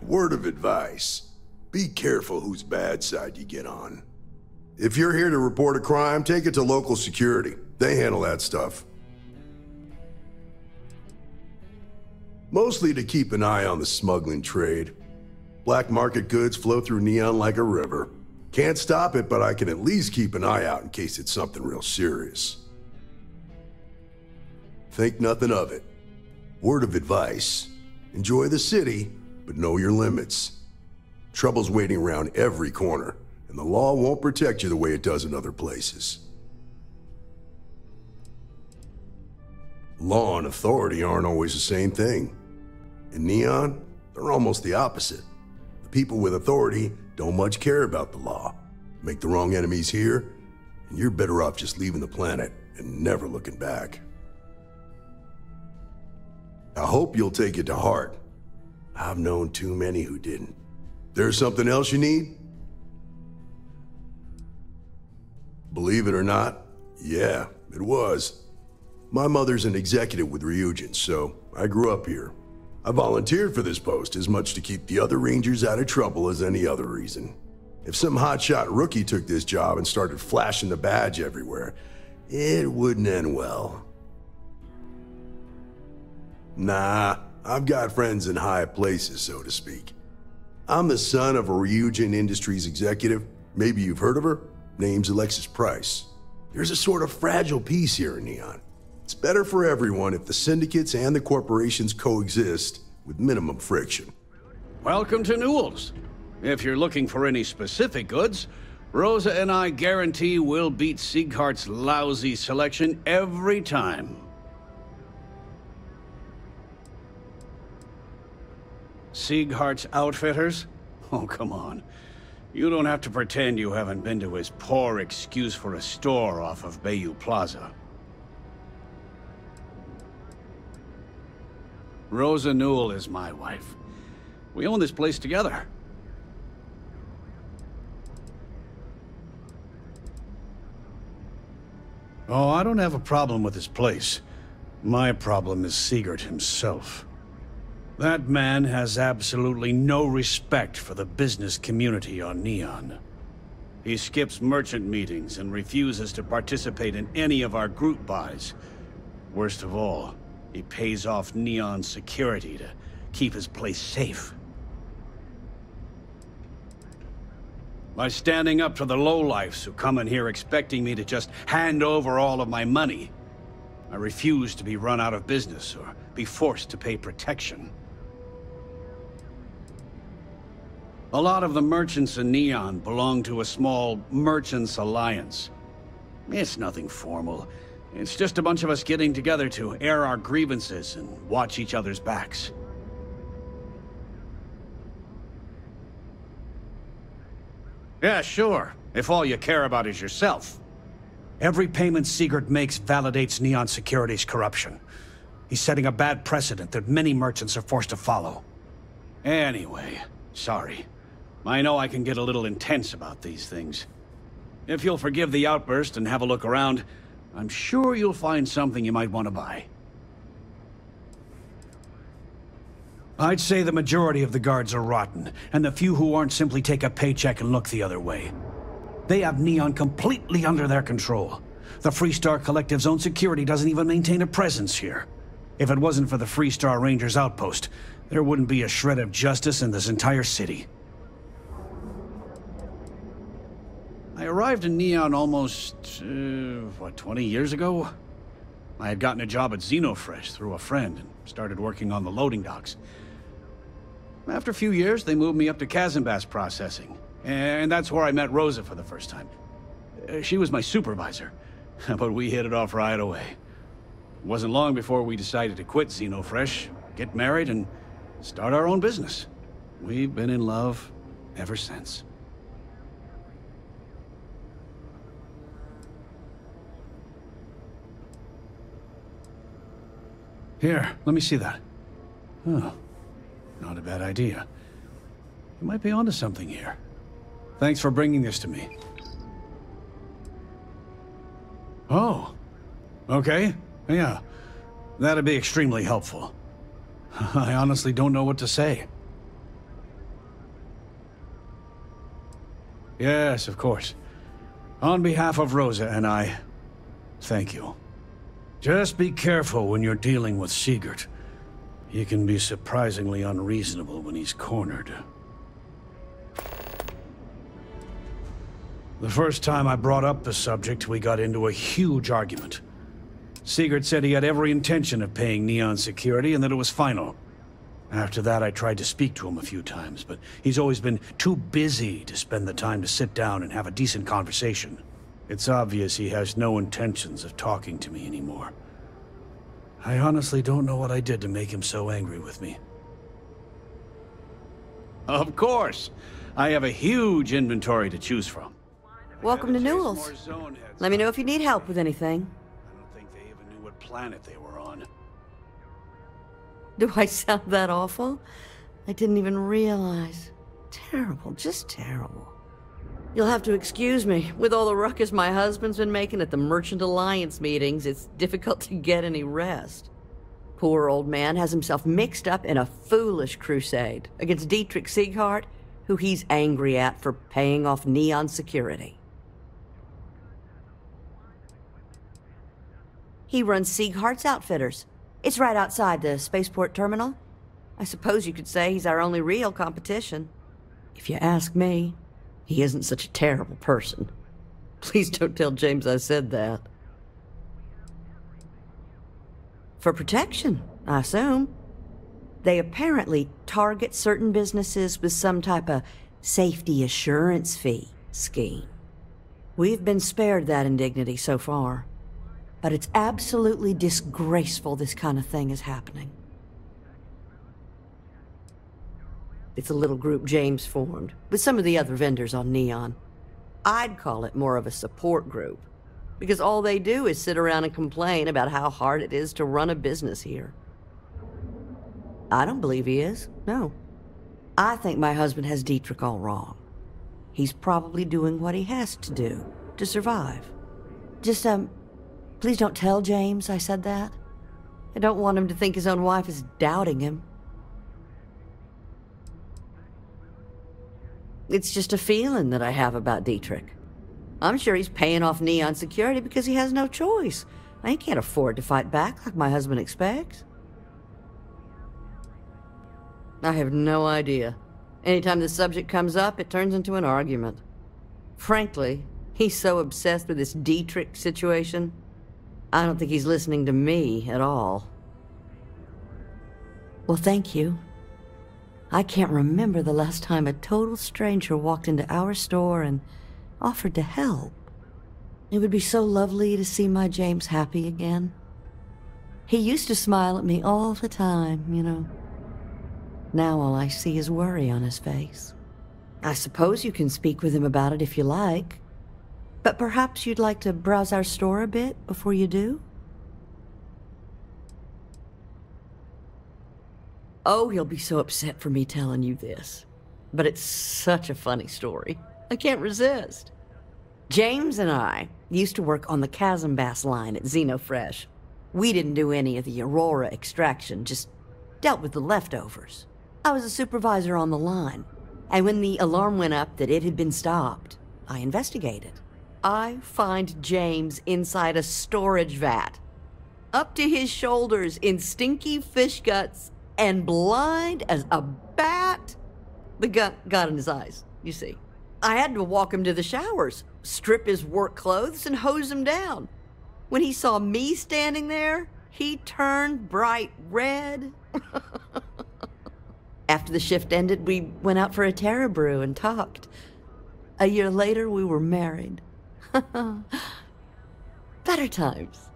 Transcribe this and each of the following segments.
word of advice. Be careful whose bad side you get on. If you're here to report a crime, take it to local security. They handle that stuff. Mostly to keep an eye on the smuggling trade. Black market goods flow through Neon like a river. Can't stop it, but I can at least keep an eye out in case it's something real serious. Think nothing of it. Word of advice. Enjoy the city, but know your limits. Trouble's waiting around every corner, and the law won't protect you the way it does in other places. Law and authority aren't always the same thing. In Neon, they're almost the opposite. The people with authority don't much care about the law. Make the wrong enemies here, and you're better off just leaving the planet and never looking back. I hope you'll take it to heart. I've known too many who didn't. There's something else you need? Believe it or not, yeah, it was. My mother's an executive with Ryujin, so I grew up here. I volunteered for this post as much to keep the other Rangers out of trouble as any other reason. If some hotshot rookie took this job and started flashing the badge everywhere, it wouldn't end well. Nah, I've got friends in high places, so to speak. I'm the son of a Ryujin Industries executive. Maybe you've heard of her? Name's Alexis Price. There's a sort of fragile peace here in Neon. It's better for everyone if the syndicates and the corporations coexist with minimum friction. Welcome to Newell's. If you're looking for any specific goods, Rosa and I guarantee we'll beat Sieghart's lousy selection every time. Sieghart's Outfitters? Oh, come on. You don't have to pretend you haven't been to his poor excuse for a store off of Bayou Plaza. Rosa Newell is my wife. We own this place together. Oh, I don't have a problem with this place. My problem is Siegert himself. That man has absolutely no respect for the business community on Neon. He skips merchant meetings and refuses to participate in any of our group buys. Worst of all, he pays off Neon security to keep his place safe. By standing up to the lowlifes who come in here expecting me to just hand over all of my money, I refuse to be run out of business or be forced to pay protection. A lot of the merchants in Neon belong to a small Merchants Alliance. It's nothing formal. It's just a bunch of us getting together to air our grievances and watch each other's backs. Yeah, sure, if all you care about is yourself. Every payment Siegert makes validates Neon Security's corruption. He's setting a bad precedent that many merchants are forced to follow. Anyway, sorry. I know I can get a little intense about these things. If you'll forgive the outburst and have a look around, I'm sure you'll find something you might want to buy. I'd say the majority of the guards are rotten, and the few who aren't simply take a paycheck and look the other way. They have Neon completely under their control. The Freestar Collective's own security doesn't even maintain a presence here. If it wasn't for the Freestar Rangers outpost, there wouldn't be a shred of justice in this entire city. I arrived in Neon almost, 20 years ago? I had gotten a job at Xenofresh through a friend and started working on the loading docks. After a few years, they moved me up to Kazanbass processing, and that's where I met Rosa for the first time. She was my supervisor, but we hit it off right away. It wasn't long before we decided to quit Xenofresh, get married, and start our own business. We've been in love ever since. Here, let me see that. Oh, not a bad idea. You might be onto something here. Thanks for bringing this to me. Oh, okay, yeah. That'd be extremely helpful. I honestly don't know what to say. Yes, of course. On behalf of Rosa and I, thank you. Just be careful when you're dealing with Sigurd. He can be surprisingly unreasonable when he's cornered. The first time I brought up the subject, we got into a huge argument. Sigurd said he had every intention of paying Neon security and that it was final. After that, I tried to speak to him a few times, but he's always been too busy to spend the time to sit down and have a decent conversation. It's obvious he has no intentions of talking to me anymore. I honestly don't know what I did to make him so angry with me. Of course! I have a huge inventory to choose from. Welcome to Newell's. Let me know if you need help with anything. I don't think they even knew what planet they were on. Do I sound that awful? I didn't even realize. Terrible, just terrible. You'll have to excuse me. With all the ruckus my husband's been making at the Merchant Alliance meetings, it's difficult to get any rest. Poor old man has himself mixed up in a foolish crusade against Dietrich Sieghart, who he's angry at for paying off Neon security. He runs Sieghart's Outfitters. It's right outside the spaceport terminal. I suppose you could say he's our only real competition. If you ask me, he isn't such a terrible person. Please don't tell James I said that. For protection, I assume. They apparently target certain businesses with some type of safety assurance fee scheme. We've been spared that indignity so far. But it's absolutely disgraceful this kind of thing is happening. It's a little group James formed, with some of the other vendors on Neon. I'd call it more of a support group, because all they do is sit around and complain about how hard it is to run a business here. I don't believe he is, no. I think my husband has Dietrich all wrong. He's probably doing what he has to do to survive. Just, please don't tell James I said that. I don't want him to think his own wife is doubting him. It's just a feeling that I have about Dietrich. I'm sure he's paying off Neon security because he has no choice. He can't afford to fight back like my husband expects. I have no idea. Anytime the subject comes up, it turns into an argument. Frankly, he's so obsessed with this Dietrich situation, I don't think he's listening to me at all. Well, thank you. I can't remember the last time a total stranger walked into our store and offered to help. It would be so lovely to see my James happy again. He used to smile at me all the time, you know. Now all I see is worry on his face. I suppose you can speak with him about it if you like. But perhaps you'd like to browse our store a bit before you do? Oh, he'll be so upset for me telling you this. But it's such a funny story. I can't resist. James and I used to work on the Chasm Bass line at Xenofresh. We didn't do any of the Aurora extraction, just dealt with the leftovers. I was a supervisor on the line, and when the alarm went up that it had been stopped, I investigated. I find James inside a storage vat, up to his shoulders in stinky fish guts and blind as a bat. The gut got in his eyes, you see. I had to walk him to the showers, strip his work clothes, and hose him down. When he saw me standing there, he turned bright red. After the shift ended, we went out for a Terra brew and talked. A year later, we were married. Better times.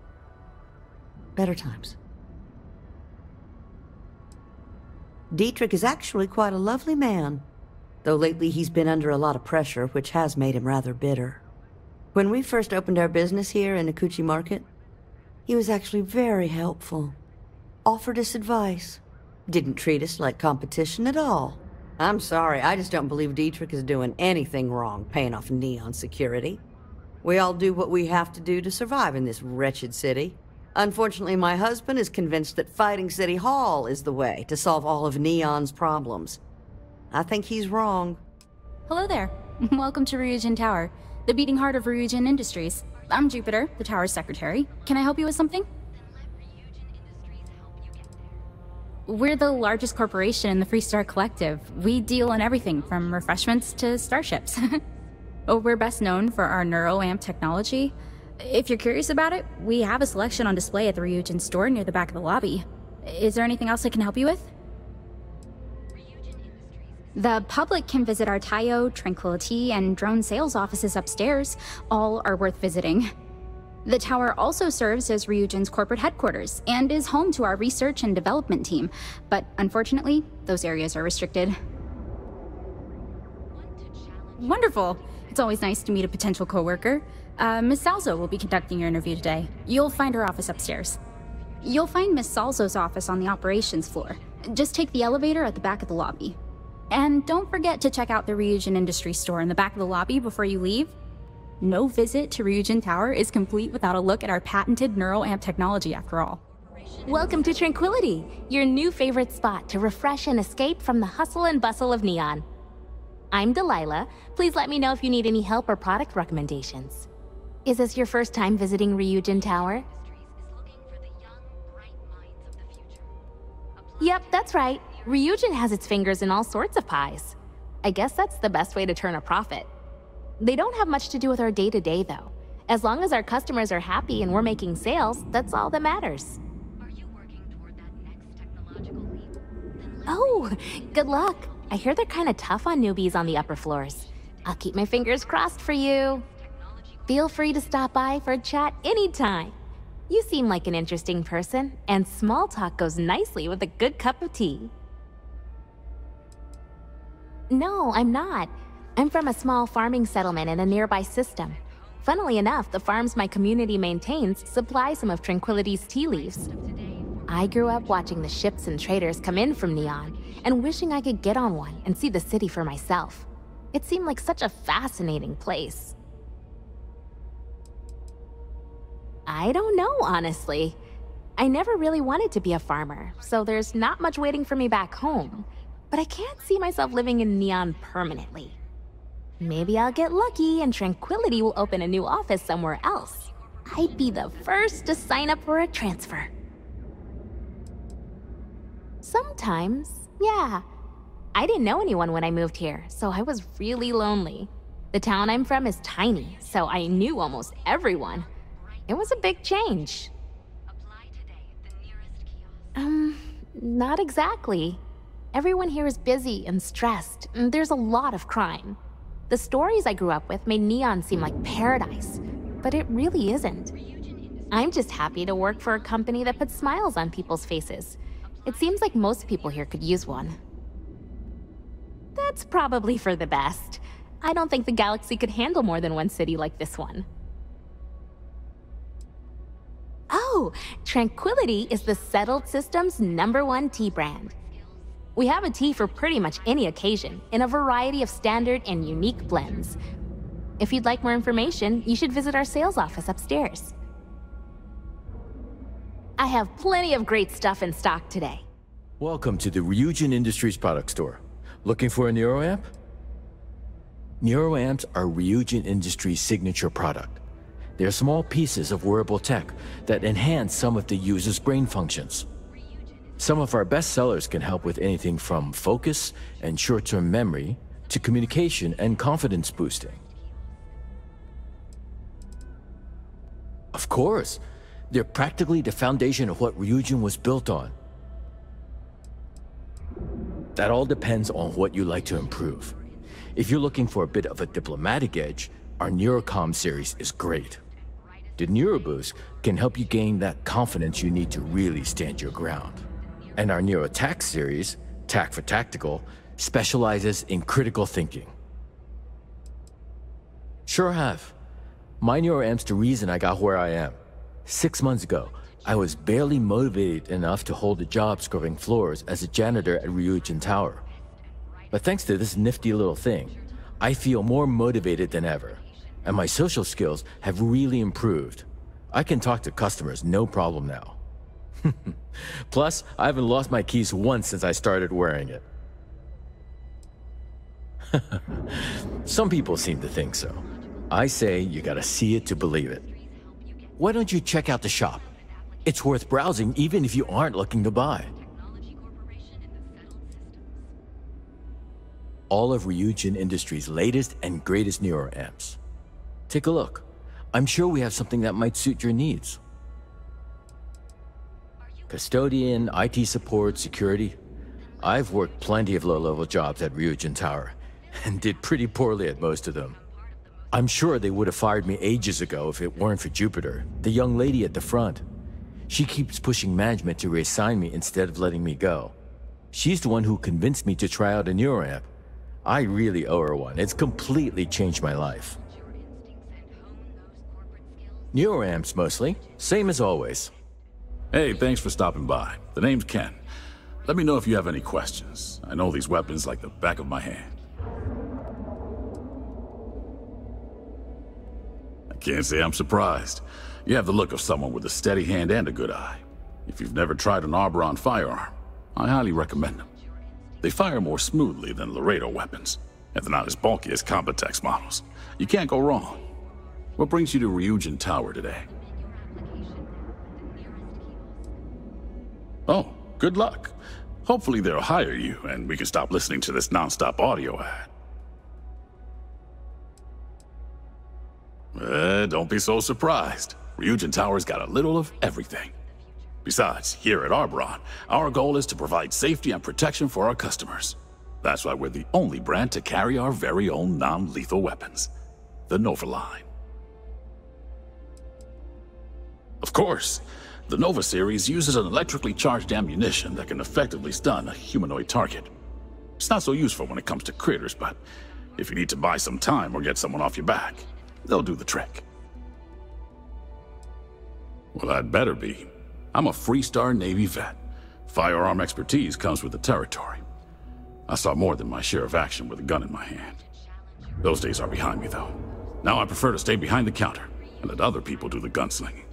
Better times. Dietrich is actually quite a lovely man, though lately he's been under a lot of pressure, which has made him rather bitter. When we first opened our business here in Akuchi Market, he was actually very helpful. Offered us advice. Didn't treat us like competition at all. I'm sorry, I just don't believe Dietrich is doing anything wrong paying off Neon security. We all do what we have to do to survive in this wretched city. Unfortunately, my husband is convinced that fighting City Hall is the way to solve all of Neon's problems. I think he's wrong. Hello there. Welcome to Ryujin Tower, the beating heart of Ryujin Industries. I'm Jupiter, the tower's secretary. Can I help you with something? We're the largest corporation in the Freestar Collective. We deal in everything from refreshments to starships. We're best known for our neuroamp technology. If you're curious about it, we have a selection on display at the Ryujin store near the back of the lobby. Is there anything else I can help you with? The public can visit our Tayo, Tranquility, and drone sales offices upstairs. All are worth visiting. The tower also serves as Ryujin's corporate headquarters and is home to our research and development team, but unfortunately, those areas are restricted. Wonderful. It's always nice to meet a potential coworker. Miss Salzo will be conducting your interview today. You'll find her office upstairs. You'll find Miss Salzo's office on the operations floor. Just take the elevator at the back of the lobby. And don't forget to check out the Ryujin Industries store in the back of the lobby before you leave. No visit to Ryujin Tower is complete without a look at our patented neuroamp technology after all. Welcome to Tranquility, your new favorite spot to refresh and escape from the hustle and bustle of Neon. I'm Delilah. Please let me know if you need any help or product recommendations. Is this your first time visiting Ryujin Tower? Yep, that's right. Ryujin has its fingers in all sorts of pies. I guess that's the best way to turn a profit. They don't have much to do with our day-to-day, though. As long as our customers are happy and we're making sales, that's all that matters. Are you working toward that next technological leap? Oh, good luck. I hear they're kind of tough on newbies on the upper floors. I'll keep my fingers crossed for you. Feel free to stop by for a chat anytime. You seem like an interesting person, and small talk goes nicely with a good cup of tea. No, I'm not. I'm from a small farming settlement in a nearby system. Funnily enough, the farms my community maintains supply some of Tranquility's tea leaves. I grew up watching the ships and traders come in from Neon, and wishing I could get on one and see the city for myself. It seemed like such a fascinating place. I don't know, honestly. I never really wanted to be a farmer, so there's not much waiting for me back home. But I can't see myself living in Neon permanently. Maybe I'll get lucky and Tranquility will open a new office somewhere else. I'd be the first to sign up for a transfer. Sometimes, yeah. I didn't know anyone when I moved here, so I was really lonely. The town I'm from is tiny, so I knew almost everyone. It was a big change. Not exactly. Everyone here is busy and stressed, and there's a lot of crime. The stories I grew up with made Neon seem like paradise, but it really isn't. I'm just happy to work for a company that puts smiles on people's faces. It seems like most people here could use one. That's probably for the best. I don't think the galaxy could handle more than one city like this one. Oh, Tranquility is the Settled System's #1 tea brand. We have a tea for pretty much any occasion, in a variety of standard and unique blends. If you'd like more information, you should visit our sales office upstairs. I have plenty of great stuff in stock today. Welcome to the Ryujin Industries product store. Looking for a neuroamp? Neuroamps are Ryujin Industries' signature product. They're small pieces of wearable tech that enhance some of the user's brain functions. Some of our best sellers can help with anything from focus and short-term memory to communication and confidence boosting. Of course, they're practically the foundation of what Ryujin was built on. That all depends on what you like to improve. If you're looking for a bit of a diplomatic edge, our Neurocom series is great. The NeuroBoost can help you gain that confidence you need to really stand your ground. And our NeuroTac series, TAC for Tactical, specializes in critical thinking. Sure have. My NeuroAmp's the reason I got where I am. 6 months ago, I was barely motivated enough to hold a job scrubbing floors as a janitor at Ryujin Tower. But thanks to this nifty little thing, I feel more motivated than ever, and my social skills have really improved. I can talk to customers no problem now. Plus, I haven't lost my keys once since I started wearing it. Some people seem to think so. I say you gotta see it to believe it. Why don't you check out the shop? It's worth browsing even if you aren't looking to buy. All of Ryujin Industries' latest and greatest neuroamps. Take a look. I'm sure we have something that might suit your needs. Custodian, IT support, security. I've worked plenty of low-level jobs at Ryujin Tower, and did pretty poorly at most of them. I'm sure they would have fired me ages ago if it weren't for Jupiter, the young lady at the front. She keeps pushing management to reassign me instead of letting me go. She's the one who convinced me to try out a neuroamp. I really owe her one. It's completely changed my life. Neuroamps mostly, same as always. Hey, thanks for stopping by. The name's Ken. Let me know if you have any questions. I know these weapons like the back of my hand. I can't say I'm surprised. You have the look of someone with a steady hand and a good eye. If you've never tried an Arbron firearm, I highly recommend them. They fire more smoothly than Laredo weapons, and they're not as bulky as Combatex models. You can't go wrong. What brings you to Ryujin Tower today? Oh, good luck. Hopefully they'll hire you, and we can stop listening to this non-stop audio ad. Don't be so surprised. Ryujin Tower's got a little of everything. Besides, here at Arbron, our goal is to provide safety and protection for our customers. That's why we're the only brand to carry our very own non-lethal weapons, the Nova line. Of course, the Nova series uses an electrically charged ammunition that can effectively stun a humanoid target. It's not so useful when it comes to critters, but if you need to buy some time or get someone off your back, they'll do the trick. Well, I'd better be. I'm a Freestar Navy vet. Firearm expertise comes with the territory. I saw more than my share of action with a gun in my hand. Those days are behind me, though. Now I prefer to stay behind the counter and let other people do the gunslinging.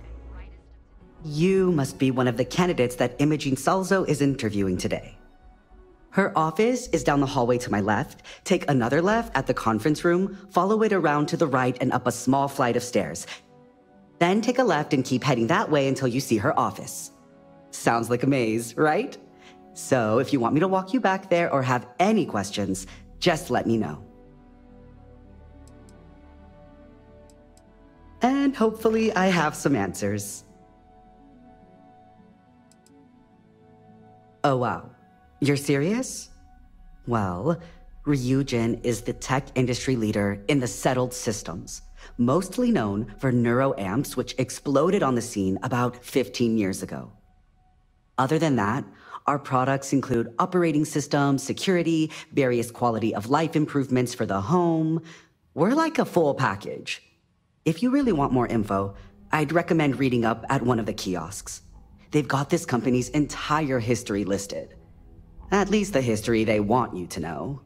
You must be one of the candidates that Imogene Salzo is interviewing today. Her office is down the hallway to my left. Take another left at the conference room, follow it around to the right and up a small flight of stairs. Then take a left and keep heading that way until you see her office. Sounds like a maze, right? So if you want me to walk you back there or have any questions, just let me know. And hopefully I have some answers. Oh wow, you're serious? Well, Ryujin is the tech industry leader in the settled systems, mostly known for neuroamps, which exploded on the scene about 15 years ago. Other than that, our products include operating systems, security, various quality of life improvements for the home. We're like a full package. If you really want more info, I'd recommend reading up at one of the kiosks. They've got this company's entire history listed. At least the history they want you to know.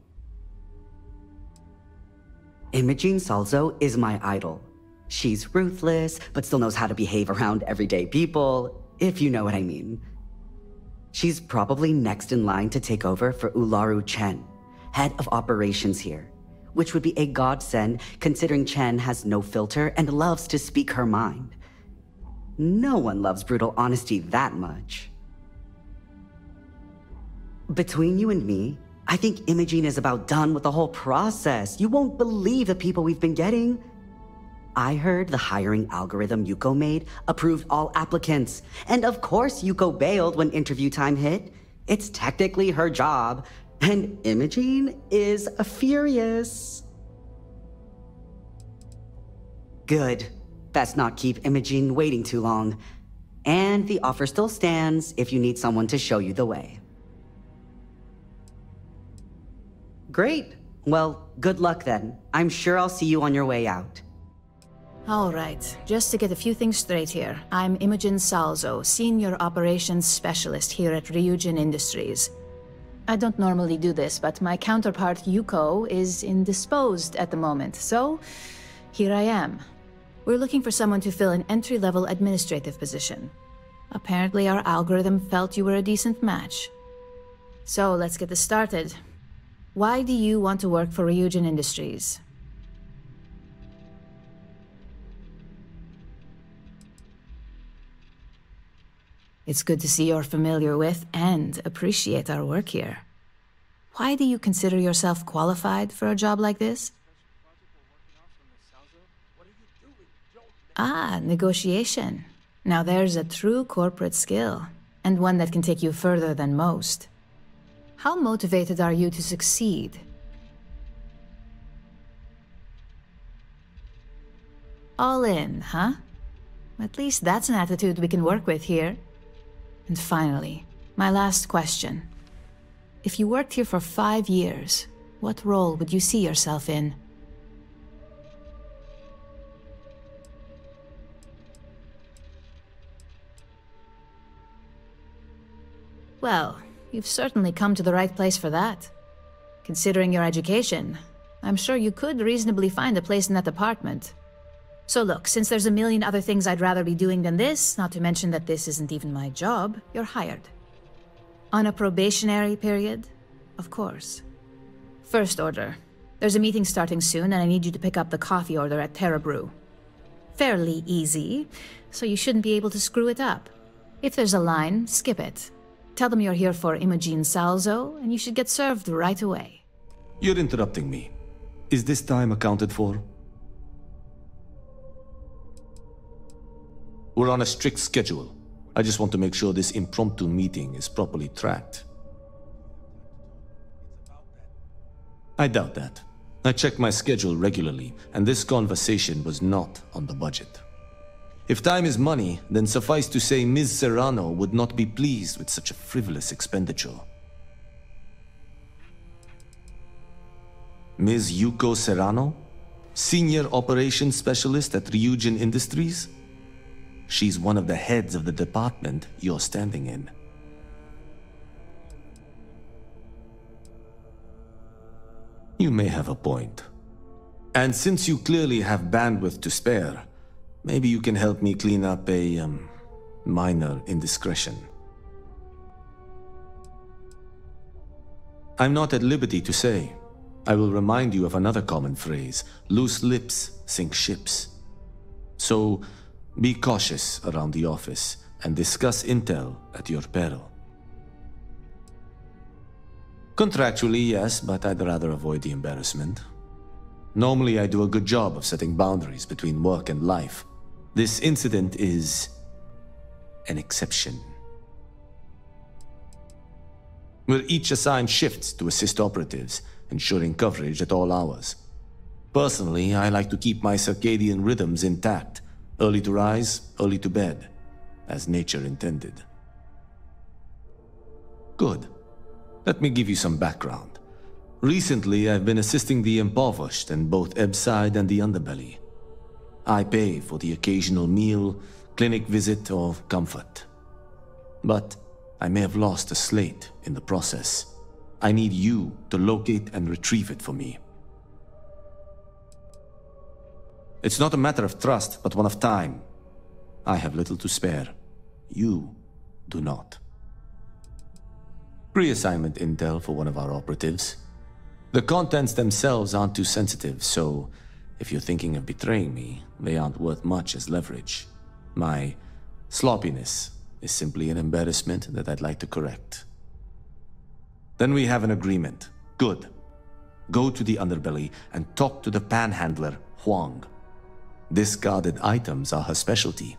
Imogene Salzo is my idol. She's ruthless, but still knows how to behave around everyday people, if you know what I mean. She's probably next in line to take over for Ularu Chen, head of operations here, which would be a godsend considering Chen has no filter and loves to speak her mind. No one loves brutal honesty that much. Between you and me, I think Imogene is about done with the whole process. You won't believe the people we've been getting. I heard the hiring algorithm Yuko made approved all applicants. And of course Yuko bailed when interview time hit. It's technically her job. And Imogene is furious. Good. Best not keep Imogene waiting too long. And the offer still stands if you need someone to show you the way. Great. Well, good luck then. I'm sure I'll see you on your way out. All right, just to get a few things straight here. I'm Imogen Salzo, Senior Operations Specialist here at Ryujin Industries. I don't normally do this, but my counterpart Yuko is indisposed at the moment, so here I am. We're looking for someone to fill an entry-level administrative position. Apparently our algorithm felt you were a decent match. So let's get this started. Why do you want to work for Ryujin Industries? It's good to see you're familiar with and appreciate our work here. Why do you consider yourself qualified for a job like this? Ah, negotiation. Now there's a true corporate skill, and one that can take you further than most. How motivated are you to succeed? All in, huh? At least that's an attitude we can work with here. And finally, my last question. If you worked here for 5 years, what role would you see yourself in? Well, you've certainly come to the right place for that. Considering your education, I'm sure you could reasonably find a place in that department. So look, since there's a million other things I'd rather be doing than this, not to mention that this isn't even my job, you're hired. On a probationary period, of course. First order. There's a meeting starting soon, and I need you to pick up the coffee order at Terra Brew. Fairly easy, so you shouldn't be able to screw it up. If there's a line, skip it. Tell them you're here for Imogen Salzo, and you should get served right away. You're interrupting me. Is this time accounted for? We're on a strict schedule. I just want to make sure this impromptu meeting is properly tracked. I doubt that. I check my schedule regularly, and this conversation was not on the budget. If time is money, then suffice to say Ms. Serrano would not be pleased with such a frivolous expenditure. Ms. Yuko Serrano? Senior Operations Specialist at Ryujin Industries? She's one of the heads of the department you're standing in. You may have a point. And since you clearly have bandwidth to spare, maybe you can help me clean up a, minor indiscretion. I'm not at liberty to say. I will remind you of another common phrase: loose lips sink ships. So, be cautious around the office and discuss intel at your peril. Contractually, yes, but I'd rather avoid the embarrassment. Normally, I do a good job of setting boundaries between work and life. This incident is an exception. We're each assigned shifts to assist operatives, ensuring coverage at all hours. Personally, I like to keep my circadian rhythms intact. Early to rise, early to bed, as nature intended. Good. Let me give you some background. Recently, I've been assisting the impoverished in both Ebbside and the Underbelly. I pay for the occasional meal, clinic visit, or comfort. But I may have lost a slate in the process. I need you to locate and retrieve it for me. It's not a matter of trust, but one of time. I have little to spare. You do not. Pre-assignment intel for one of our operatives. The contents themselves aren't too sensitive, so if you're thinking of betraying me, they aren't worth much as leverage. My sloppiness is simply an embarrassment that I'd like to correct. Then we have an agreement. Good. Go to the Underbelly and talk to the panhandler, Huang. Discarded items are her specialty,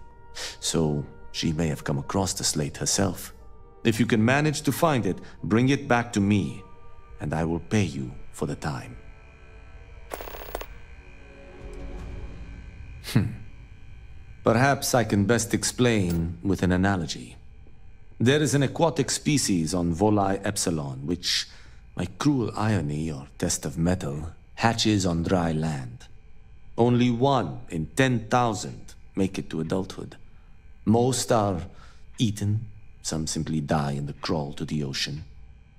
so she may have come across the slate herself. If you can manage to find it, bring it back to me, and I will pay you for the time. Perhaps I can best explain with an analogy. There is an aquatic species on Volai Epsilon, which, by cruel irony or test of metal, hatches on dry land. Only 1 in 10,000 make it to adulthood. Most are eaten, some simply die in the crawl to the ocean.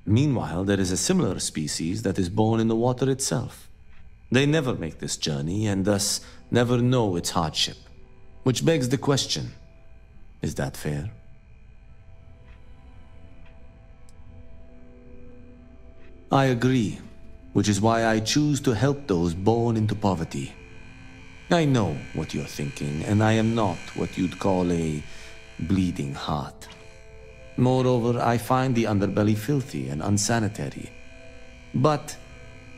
Meanwhile, there is a similar species that is born in the water itself. They never make this journey and thus never know its hardship. Which begs the question, is that fair? I agree. which is why I choose to help those born into poverty. I know what you're thinking, and I am not what you'd call a bleeding heart. Moreover, I find the underbelly filthy and unsanitary. But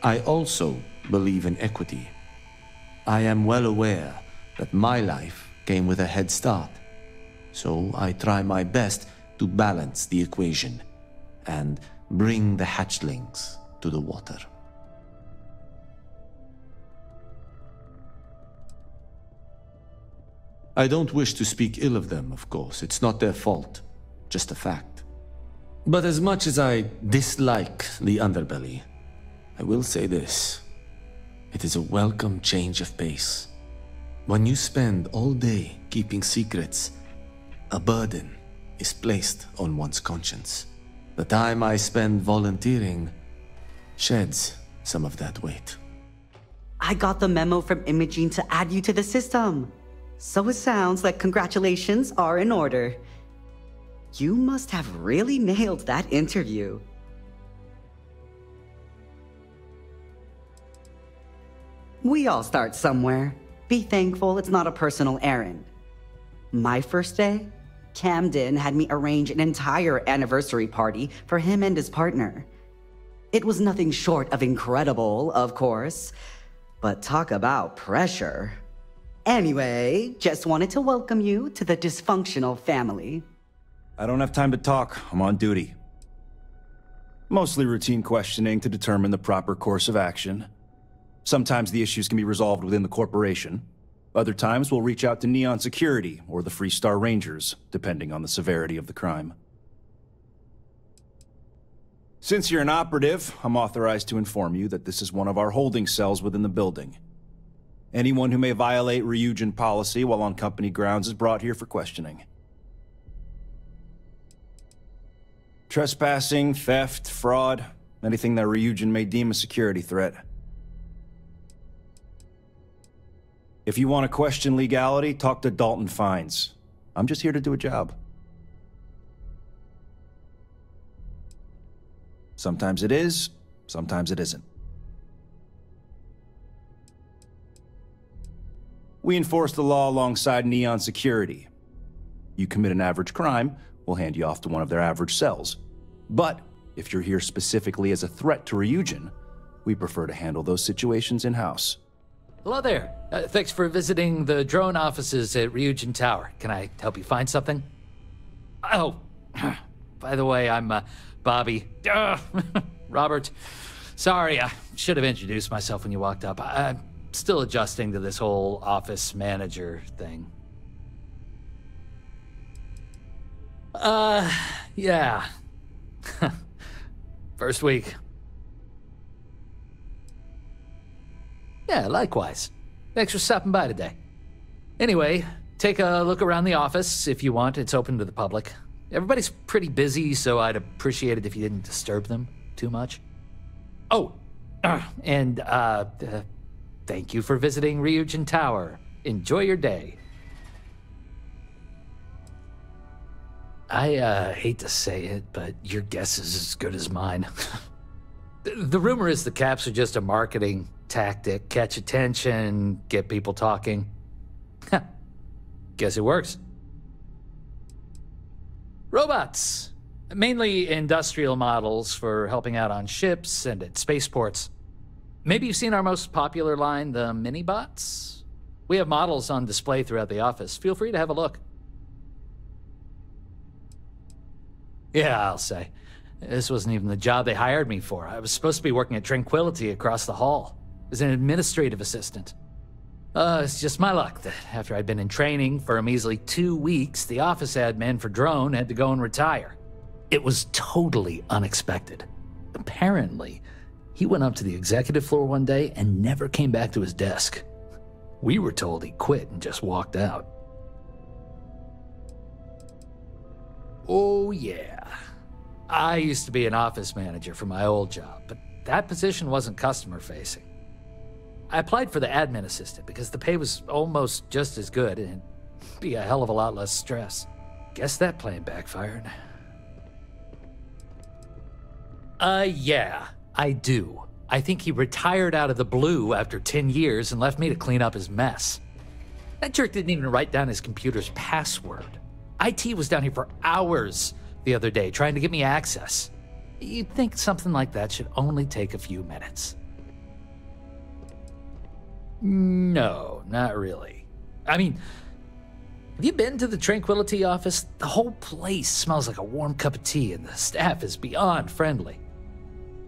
I also believe in equity. I am well aware that my life came with a head start, so I try my best to balance the equation and bring the hatchlings to the water. I don't wish to speak ill of them, of course. It's not their fault, just a fact. But as much as I dislike the underbelly, I will say this. It is a welcome change of pace. When you spend all day keeping secrets, a burden is placed on one's conscience. The time I spend volunteering sheds some of that weight. I got the memo from Imogene to add you to the system. So it sounds like congratulations are in order. You must have really nailed that interview. We all start somewhere. Be thankful it's not a personal errand. My first day, Camden had me arrange an entire anniversary party for him and his partner. It was nothing short of incredible, of course, but talk about pressure. Anyway, just wanted to welcome you to the dysfunctional family. I don't have time to talk. I'm on duty. Mostly routine questioning to determine the proper course of action. Sometimes the issues can be resolved within the corporation. Other times we'll reach out to Neon Security or the Freestar Rangers, depending on the severity of the crime. Since you're an operative, I'm authorized to inform you that this is one of our holding cells within the building. Anyone who may violate Ryujin policy while on company grounds is brought here for questioning. Trespassing, theft, fraud, anything that Ryujin may deem a security threat. If you want to question legality, talk to Dalton Fines. I'm just here to do a job. Sometimes it is, sometimes it isn't. We enforce the law alongside Neon Security. You commit an average crime, we'll hand you off to one of their average cells. But if you're here specifically as a threat to Ryujin, we prefer to handle those situations in-house. Hello there. Thanks for visiting the drone offices at Ryujin Tower. Can I help you find something? Oh, by the way, I'm Bobby. Robert. Sorry, I should have introduced myself when you walked up. I'm still adjusting to this whole office manager thing. Yeah. First week. Yeah, likewise. Thanks for stopping by today. Anyway, take a look around the office if you want. It's open to the public. Everybody's pretty busy, so I'd appreciate it if you didn't disturb them too much. Oh, and thank you for visiting Ryujin Tower. Enjoy your day. I hate to say it, but your guess is as good as mine. The rumor is the caps are just a marketing tactic. Catch attention, get people talking. Guess it works. Robots. Mainly industrial models for helping out on ships and at spaceports. Maybe you've seen our most popular line, the mini-bots? We have models on display throughout the office. Feel free to have a look. Yeah, I'll say. This wasn't even the job they hired me for. I was supposed to be working at Tranquility across the hall as an administrative assistant. It's just my luck that after I'd been in training for a measly 2 weeks, the office admin for Drone had to go and retire. It was totally unexpected. Apparently, he went up to the executive floor one day and never came back to his desk. We were told he quit and just walked out. Oh yeah. I used to be an office manager for my old job, but that position wasn't customer-facing. I applied for the admin assistant because the pay was almost just as good and it'd be a hell of a lot less stress. Guess that plan backfired. Yeah, I do. I think he retired out of the blue after 10 years and left me to clean up his mess. That jerk didn't even write down his computer's password. IT was down here for hours the other day trying to get me access. You'd think something like that should only take a few minutes. No, not really. I mean, have you been to the Tranquility office? The whole place smells like a warm cup of tea, and the staff is beyond friendly.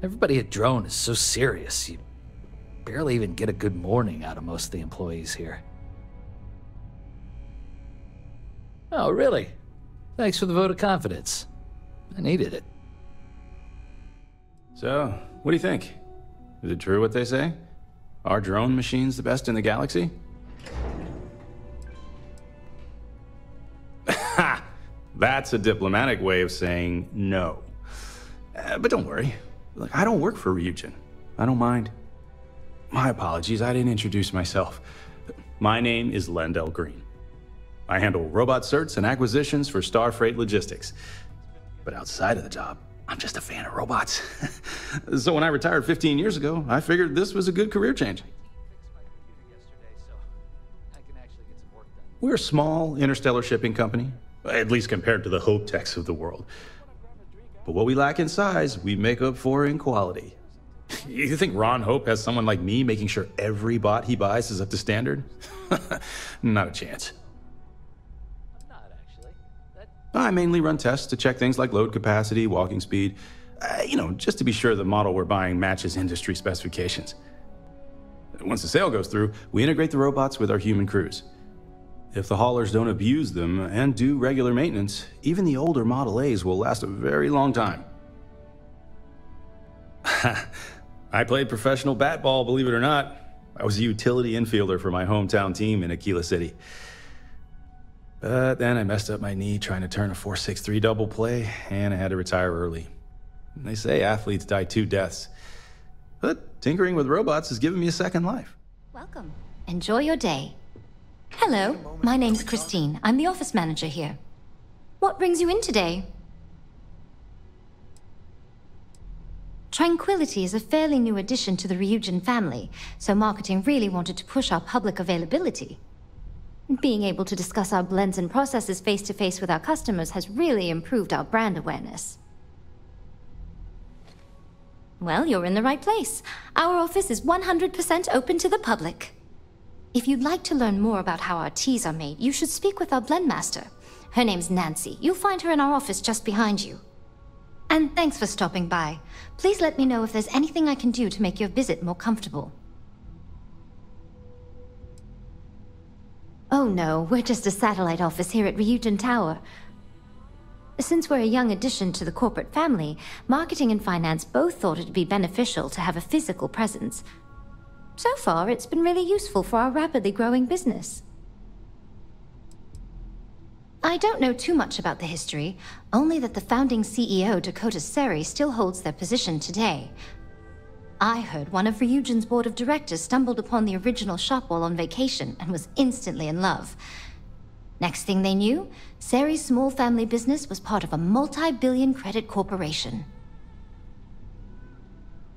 Everybody at Drone is so serious, you barely even get a good morning out of most of the employees here. Oh, really? Thanks for the vote of confidence. I needed it. So, what do you think? Is it true what they say? Are drone machines the best in the galaxy? Ha! That's a diplomatic way of saying no. But don't worry. Look, I don't work for Ryujin. I don't mind. My apologies, I didn't introduce myself. My name is Lendell Green. I handle robot certs and acquisitions for Starfreight Logistics. But outside of the job, I'm just a fan of robots. So when I retired 15 years ago, I figured this was a good career change. We're a small interstellar shipping company, at least compared to the Hope Techs of the world. But what we lack in size, we make up for in quality. You think Ron Hope has someone like me making sure every bot he buys is up to standard? Not a chance. I mainly run tests to check things like load capacity, walking speed, just to be sure the model we're buying matches industry specifications. Once the sale goes through, we integrate the robots with our human crews. If the haulers don't abuse them and do regular maintenance, even the older Model A's will last a very long time. I played professional bat ball, believe it or not. I was a utility infielder for my hometown team in Aquila City. But then I messed up my knee trying to turn a 4.63 double play, and I had to retire early. They say athletes die 2 deaths. But tinkering with robots has given me a second life. Welcome. Enjoy your day. Hello, my name's Christine. I'm the office manager here. What brings you in today? Tranquility is a fairly new addition to the Ryujin family, so marketing really wanted to push our public availability. Being able to discuss our blends and processes face-to-face with our customers has really improved our brand awareness. Well, you're in the right place. Our office is 100% open to the public. If you'd like to learn more about how our teas are made, you should speak with our blend master. Her name's Nancy. You'll find her in our office just behind you. And thanks for stopping by. Please let me know if there's anything I can do to make your visit more comfortable. Oh no, we're just a satellite office here at Ryujin Tower. Since we're a young addition to the corporate family, marketing and finance both thought it'd be beneficial to have a physical presence. So far, it's been really useful for our rapidly growing business. I don't know too much about the history, only that the founding CEO, Dakota Seri, still holds their position today. I heard one of Ryujin's board of directors stumbled upon the original shop while on vacation and was instantly in love. Next thing they knew, Seri's small family business was part of a multi-billion credit corporation.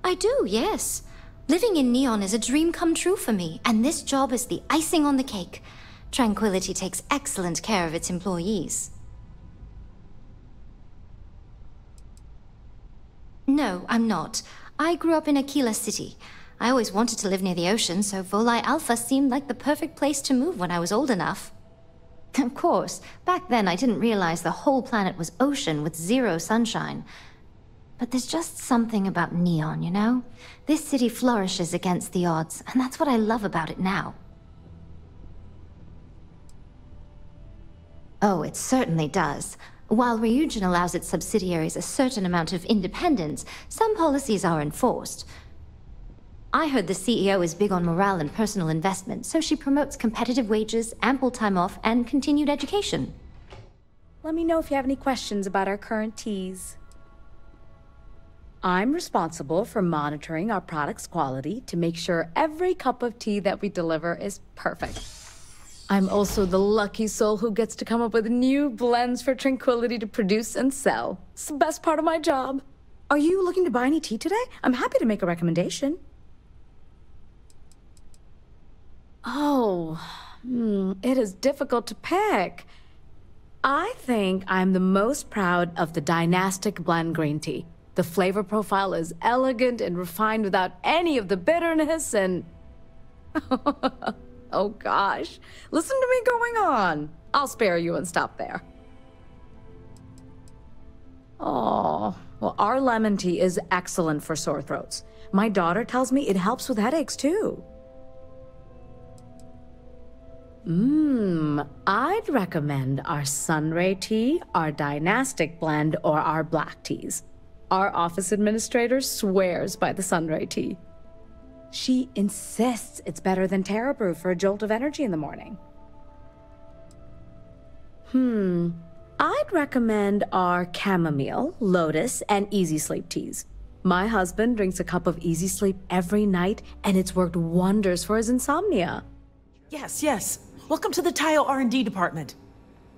I do, yes. Living in Neon is a dream come true for me, and this job is the icing on the cake. Tranquility takes excellent care of its employees. No, I'm not. I grew up in Aquila City. I always wanted to live near the ocean, so Volai Alpha seemed like the perfect place to move when I was old enough. Of course, back then I didn't realize the whole planet was ocean with zero sunshine. But there's just something about Neon, you know? This city flourishes against the odds, and that's what I love about it now. Oh, it certainly does. While Ryujin allows its subsidiaries a certain amount of independence, some policies are enforced. I heard the CEO is big on morale and personal investment, so she promotes competitive wages, ample time off, and continued education. Let me know if you have any questions about our current teas. I'm responsible for monitoring our product's quality to make sure every cup of tea that we deliver is perfect. I'm also the lucky soul who gets to come up with new blends for Tranquility to produce and sell. It's the best part of my job. Are you looking to buy any tea today? I'm happy to make a recommendation. Oh, it is difficult to pick. I think I'm the most proud of the Dynastic Blend green tea. The flavor profile is elegant and refined without any of the bitterness and... Oh gosh, listen to me going on. I'll spare you and stop there. Oh, well, our lemon tea is excellent for sore throats. My daughter tells me it helps with headaches too. I'd recommend our Sunray tea, our Dynastic Blend, or our black teas. Our office administrator swears by the Sunray tea. She insists it's better than Terra Brew for a jolt of energy in the morning. I'd recommend our chamomile, lotus, and easy sleep teas. My husband drinks a cup of easy sleep every night, and it's worked wonders for his insomnia. Yes. Welcome to the Tile R&D department.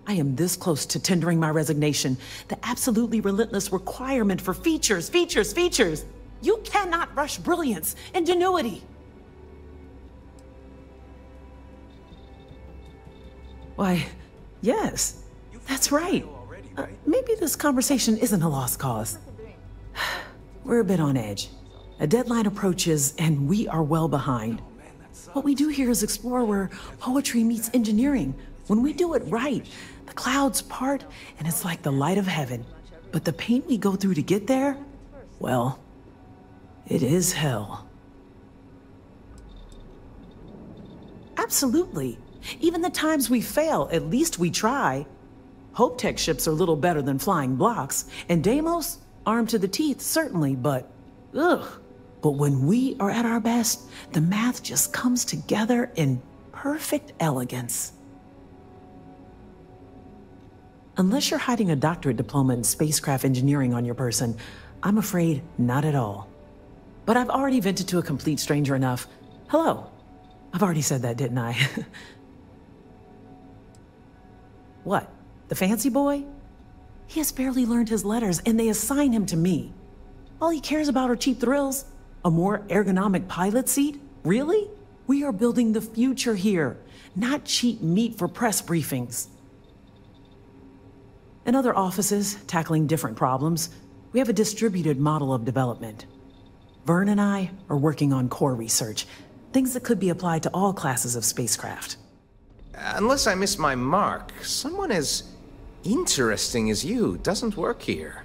I am this close to tendering my resignation. The absolutely relentless requirement for features. You cannot rush brilliance, ingenuity. Why, yes, that's right. Maybe this conversation isn't a lost cause. We're a bit on edge. A deadline approaches, and we are well behind. What we do here is explore where poetry meets engineering. When we do it right, the clouds part, and it's like the light of heaven. But the pain we go through to get there, well, it is hell. Absolutely. Even the times we fail, at least we try. Hope Tech ships are little better than flying blocks, and Deimos, armed to the teeth, certainly, but ugh. But when we are at our best, the math just comes together in perfect elegance. Unless you're hiding a doctorate diploma in spacecraft engineering on your person, I'm afraid not at all. But I've already vented to a complete stranger enough. Hello. I've already said that, didn't I? What? The fancy boy? He has barely learned his letters, and they assign him to me. All he cares about are cheap thrills. A more ergonomic pilot seat? Really? We are building the future here, not cheap meat for press briefings. In other offices, tackling different problems, we have a distributed model of development. Vern and I are working on core research, things that could be applied to all classes of spacecraft. Unless I miss my mark, someone as interesting as you doesn't work here.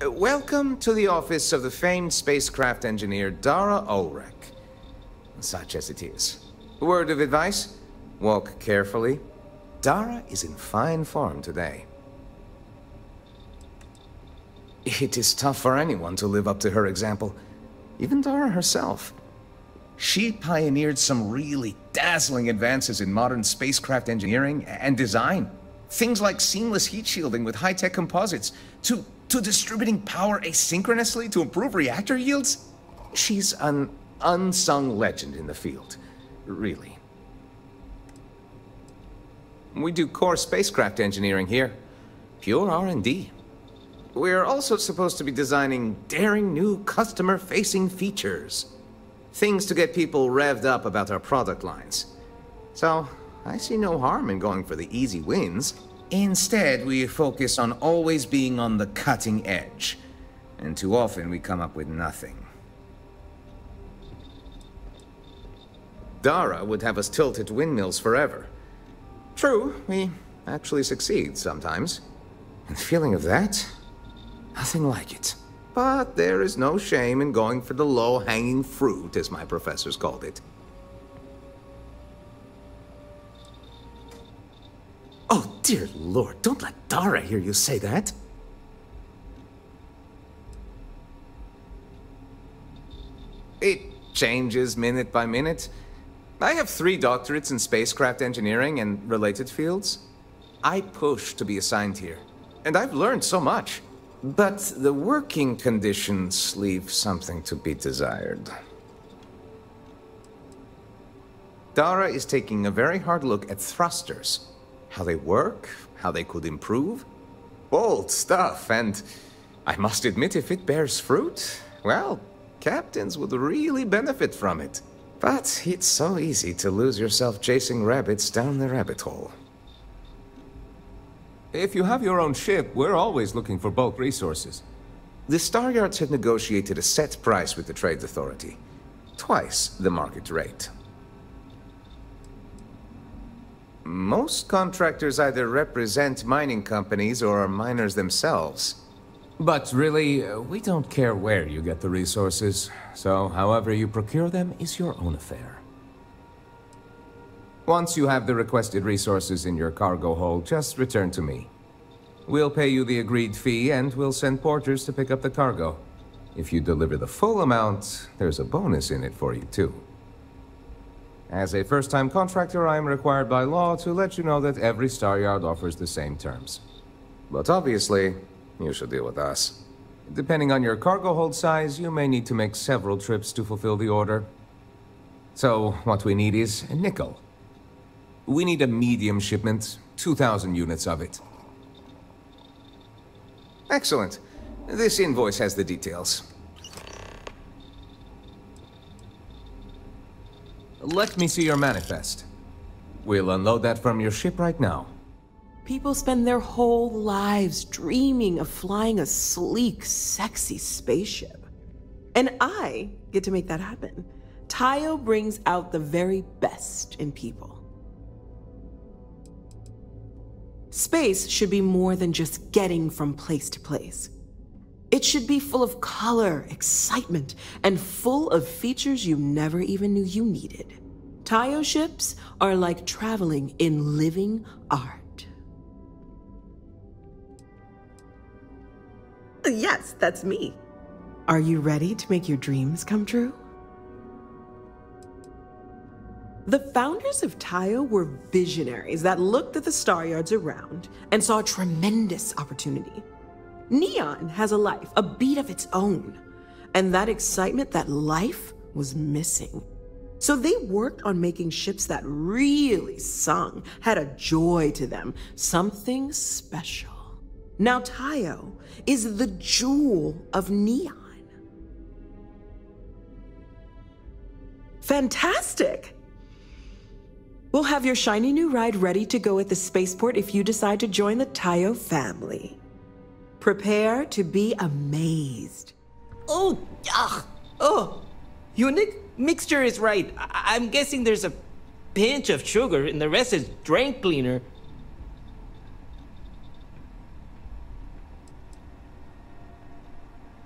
Welcome to the office of the famed spacecraft engineer Dara Ulrich. Such as it is. Word of advice? Walk carefully. Dara is in fine form today. It is tough for anyone to live up to her example. Even Dara herself. She pioneered some really dazzling advances in modern spacecraft engineering and design. Things like seamless heat shielding with high-tech composites, to distributing power asynchronously to improve reactor yields. She's an unsung legend in the field, really. We do core spacecraft engineering here. Pure R&D. We're also supposed to be designing daring new customer-facing features. Things to get people revved up about our product lines. So, I see no harm in going for the easy wins. Instead, we focus on always being on the cutting edge. And too often we come up with nothing. Dara would have us tilt at windmills forever. True, we actually succeed sometimes. And the feeling of that? Nothing like it. But there is no shame in going for the low-hanging fruit, as my professors called it. Oh, dear Lord, don't let Dara hear you say that. It changes minute by minute. I have 3 doctorates in spacecraft engineering and related fields. I push to be assigned here, and I've learned so much. But the working conditions leave something to be desired. Dara is taking a very hard look at thrusters. How they work, how they could improve. Bold stuff, and I must admit, if it bears fruit, well, captains would really benefit from it. But it's so easy to lose yourself chasing rabbits down the rabbit hole. If you have your own ship, we're always looking for bulk resources. The Star Yards had negotiated a set price with the Trade Authority. Twice the market rate. Most contractors either represent mining companies or are miners themselves. But really, we don't care where you get the resources, so however you procure them is your own affair. Once you have the requested resources in your cargo hold, just return to me. We'll pay you the agreed fee, and we'll send porters to pick up the cargo. If you deliver the full amount, there's a bonus in it for you, too. As a first-time contractor, I am required by law to let you know that every Star Yard offers the same terms. But obviously, you should deal with us. Depending on your cargo hold size, you may need to make several trips to fulfill the order. So, what we need is a nickel. We need a medium shipment, 2,000 units of it. Excellent. This invoice has the details. Let me see your manifest. We'll unload that from your ship right now. People spend their whole lives dreaming of flying a sleek, sexy spaceship. And I get to make that happen. Tayo brings out the very best in people. Space should be more than just getting from place to place. It should be full of color, excitement, and full of features you never even knew you needed. Tayo ships are like traveling in living art. Yes, that's me. Are you ready to make your dreams come true? The founders of Tayo were visionaries that looked at the Star Yards around and saw a tremendous opportunity. Neon has a life, a beat of its own, and that excitement, that life, was missing. So they worked on making ships that really sung, had a joy to them, something special. Now Tayo is the jewel of Neon. Fantastic! We'll have your shiny new ride ready to go at the spaceport if you decide to join the Tayo family. Prepare to be amazed. Oh, unique mixture is right. I'm guessing there's a pinch of sugar and the rest is drain cleaner.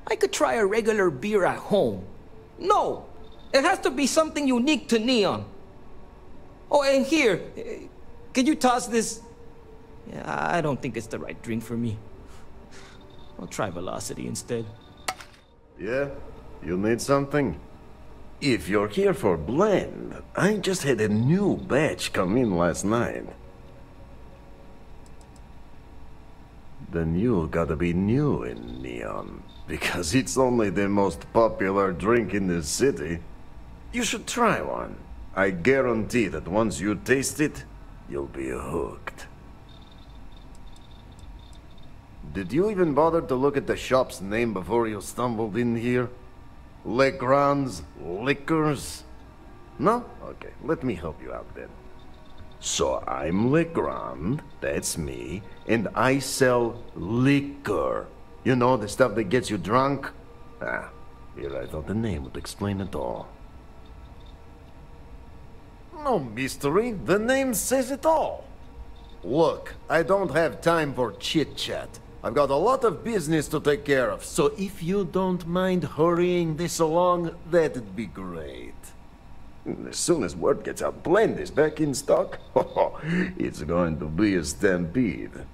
I could try a regular beer at home. No, it has to be something unique to Neon. Oh, and here, can you toss this? Yeah, I don't think it's the right drink for me. I'll try Velocity instead. Yeah? You need something? If you're here for blend, I just had a new batch come in last night. Then you gotta be new in Neon, because it's only the most popular drink in the city. You should try one. I guarantee that once you taste it, you'll be hooked. Did you even bother to look at the shop's name before you stumbled in here? Legrand's Liquors? No? Okay, let me help you out then. So I'm Legrand, that's me, and I sell liquor. You know, the stuff that gets you drunk? Ah, here I thought the name would explain it all. No mystery, the name says it all. Look, I don't have time for chit-chat. I've got a lot of business to take care of, so if you don't mind hurrying this along, that'd be great. As soon as word gets out, blend is back in stock. It's going to be a stampede.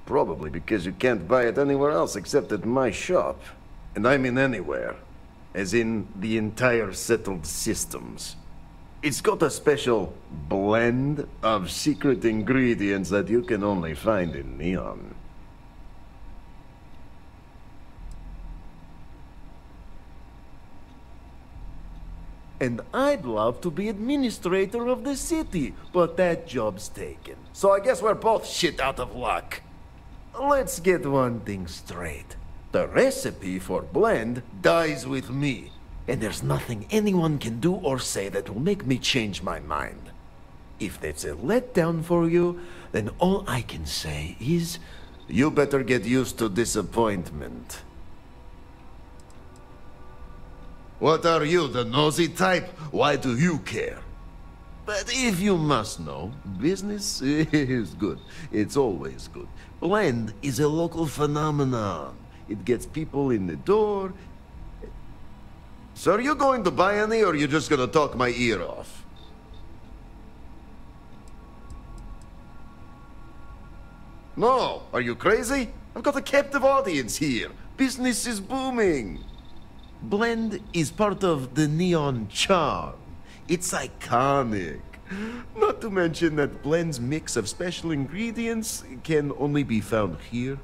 Probably because you can't buy it anywhere else except at my shop. And I mean anywhere. As in the entire settled systems. It's got a special blend of secret ingredients that you can only find in Neon. And I'd love to be administrator of the city, but that job's taken. So I guess we're both shit out of luck. Let's get one thing straight. The recipe for blend dies with me, and there's nothing anyone can do or say that will make me change my mind. If that's a letdown for you, then all I can say is, you better get used to disappointment. What are you, the nosy type? Why do you care? But if you must know, business is good. It's always good. Blend is a local phenomenon. It gets people in the door. So are you going to buy any, or are you just gonna talk my ear off? No, are you crazy? I've got a captive audience here. Business is booming. Blend is part of the neon charm. It's iconic. Not to mention that Blend's mix of special ingredients can only be found here.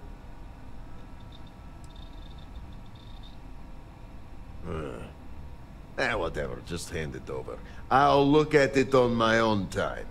Whatever, just hand it over. I'll look at it on my own time.